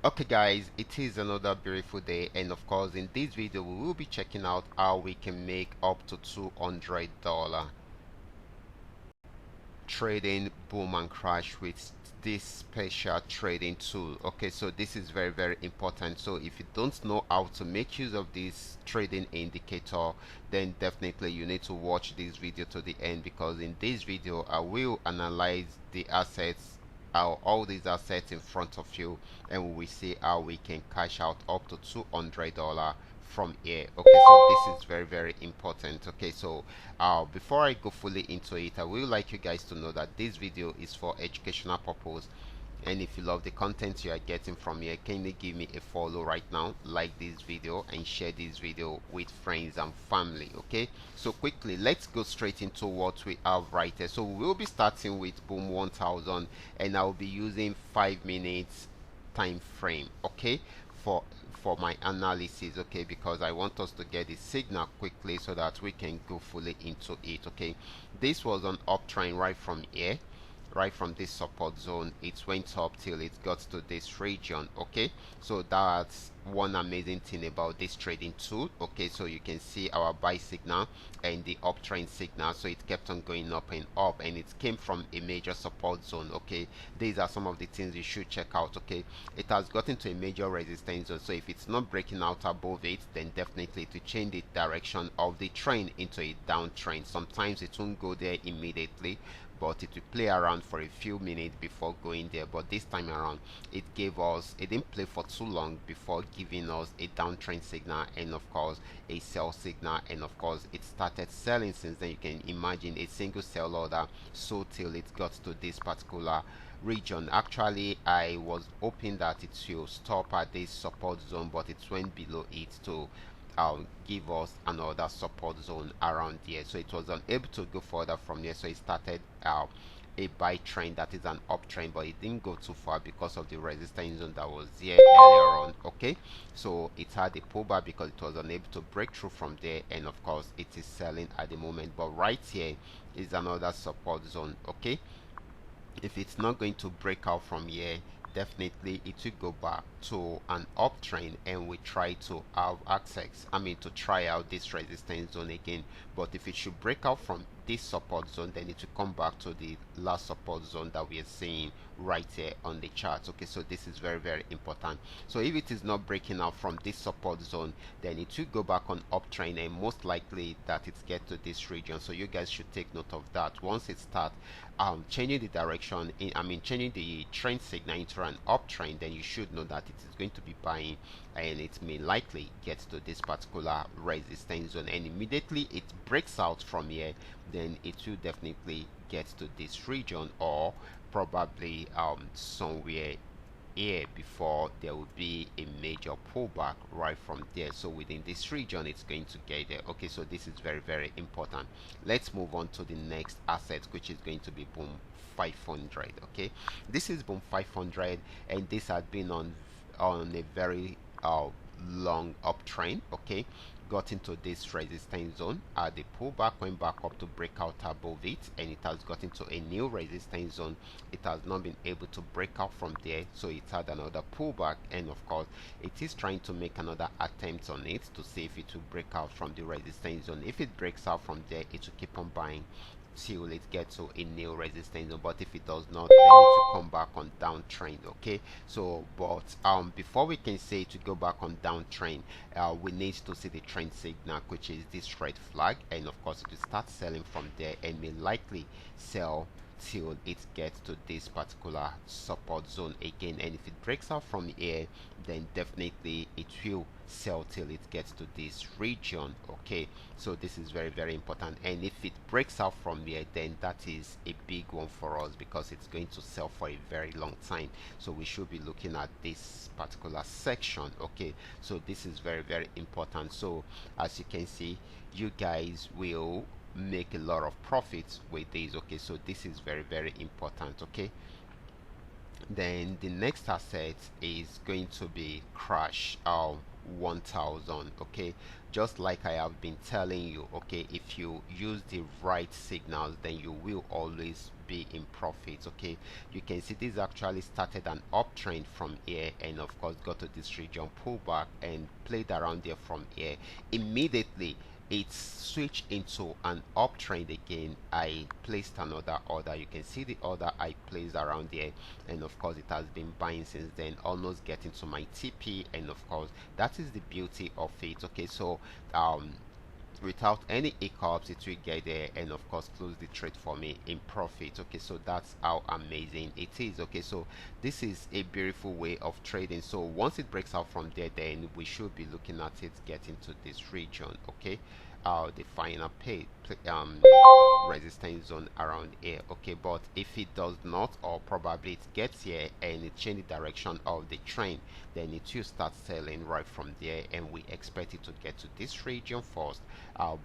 Okay guys, it is another beautiful day, and of course in this video we will be checking out how we can make up to $200 trading boom and crash with this special trading tool. Okay, so this is very important. So if you don't know how to make use of this trading indicator, then definitely you need to watch this video to the end, because in this video I will analyze the assets, all these assets in front of you, and we will see how we can cash out up to $200 from here. Okay, so this is very important. Okay, so before I go fully into it, I would like you guys to know that this video is for educational purpose, and if you love the content you are getting from here, can you give me a follow right now, like this video and share this video with friends and family. Okay, so quickly let's go straight into what we have right here. So we will be starting with boom 1000, and I'll be using 5 minutes time frame, okay, for my analysis. Okay, because I want us to get the signal quickly so that we can go fully into it. Okay, this was an uptrend right from here, right from this support zone. It went up till it got to this region. Okay, so that's one amazing thing about this trading tool. Okay, so you can see our buy signal and the uptrend signal. So it kept on going up and up, and it came from a major support zone. Okay, these are some of the things you should check out. Okay, it has gotten to a major resistance zone, so if it's not breaking out above it, then definitely to change the direction of the trend into a downtrend. Sometimes it won't go there immediately, but it will play around for a few minutes before going there. But this time around it didn't play for too long before giving us a downtrend signal, and of course a sell signal, and of course it started selling. Since then, you can imagine a single sell order, so till it got to this particular region. Actually, I was hoping that it will stop at this support zone, but it went below it to give us another support zone around here. So it was unable to go further from here, so it started a buy trend, that is an uptrend, but it didn't go too far because of the resistance zone that was here earlier on. Okay, so it had a pullback because it was unable to break through from there, and of course it is selling at the moment. But right here is another support zone. Okay, if it's not going to break out from here, definitely it will go back to an uptrend, and we try to have access, to try out this resistance zone again. But if it should break out from this support zone, then it will come back to the last support zone that we are seeing right here on the chart. Okay, so this is very important. So if it is not breaking out from this support zone, then it will go back on uptrend, and most likely that it get to this region. So you guys should take note of that. Once it starts changing the direction changing the trend signal into an uptrend, then you should know that it is going to be buying, and it may likely get to this particular resistance zone, and immediately it breaks out from here, then it will definitely get to this region, or probably somewhere here before there will be a major pullback right from there. So within this region it's going to get there. Okay, so this is very important. Let's move on to the next asset, which is going to be boom 500. Okay, this is boom 500, and this had been on a very long uptrend. Okay, got into this resistance zone, the pullback went back up to break out above it, and it has got into a new resistance zone. It has not been able to break out from there, so it had another pullback, and of course it is trying to make another attempt on it to see if it will break out from the resistance zone. If it breaks out from there, it will keep on buying till it gets to a new resistance zone, but if it does not, then it will come back on downtrend. Okay, so but before we can say to go back on downtrend, we need to see the trend signal, which is this red flag, and of course it will start selling from there, and may likely sell till it gets to this particular support zone again. And if it breaks out from here, then definitely it will sell till it gets to this region. Okay, so this is very important, and if it breaks out from here, then that is a big one for us, because it's going to sell for a very long time. So we should be looking at this particular section. Okay, so this is very important. So as you can see, you guys will make a lot of profits with this. Okay, so this is very important. Okay, then the next asset is going to be crash 1000. Okay, just like I have been telling you, okay, if you use the right signals, then you will always be in profit. Okay, you can see this actually started an uptrend from here, and of course got to this region, pullback, and played around there from here. Immediately it switched into an uptrend again. I placed another order. You can see the order I placed around there, and of course it has been buying since then, almost getting to my TP, and of course that is the beauty of it. Okay, so without any hiccups it will get there, and of course close the trade for me in profit. Okay, so that's how amazing it is. Okay, so this is a beautiful way of trading. So once it breaks out from there, then we should be looking at it getting to this region. Okay, the final resistance zone around here. Okay, but if it does not, or probably it gets here and it changes the direction of the trend, then it will start selling right from there, and we expect it to get to this region first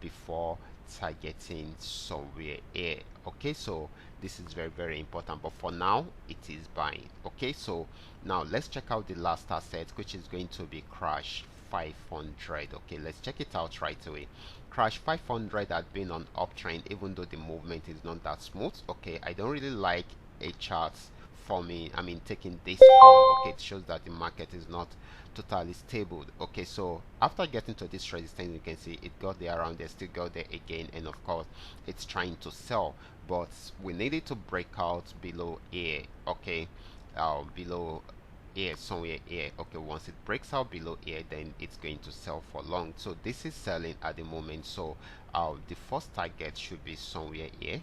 before targeting somewhere here. Okay, so this is very, very important, but for now it is buying. Okay, so now let's check out the last asset, which is going to be Crash 500. Okay, let's check it out right away. Crash 500 had been on uptrend, even though the movement is not that smooth. Okay, I don't really like a chart forming, I mean taking this form. Okay, it shows that the market is not totally stable. Okay, so after getting to this resistance, you can see it got there around there, still got there again, and of course it's trying to sell, but we needed to break out below here. Okay, below here, somewhere here. Okay, once it breaks out below here, then it's going to sell for long. So this is selling at the moment, so the first target should be somewhere here.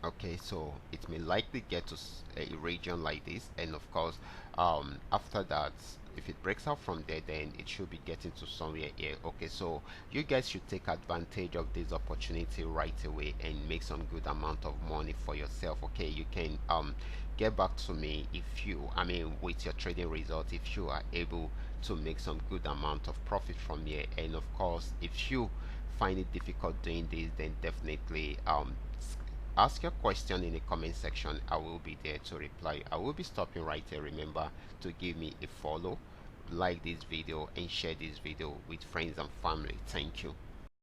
Okay, so it may likely get to a region like this, and of course after that, if it breaks out from there, then it should be getting to somewhere here. Okay, so you guys should take advantage of this opportunity right away and make some good amount of money for yourself. Okay, you can get back to me if you, I mean, with your trading results, if you are able to make some good amount of profit from here. And of course, if you find it difficult doing this, then definitely ask your question in the comment section. I will be there to reply. I will be stopping right here. Remember to give me a follow, like this video, and share this video with friends and family. Thank you.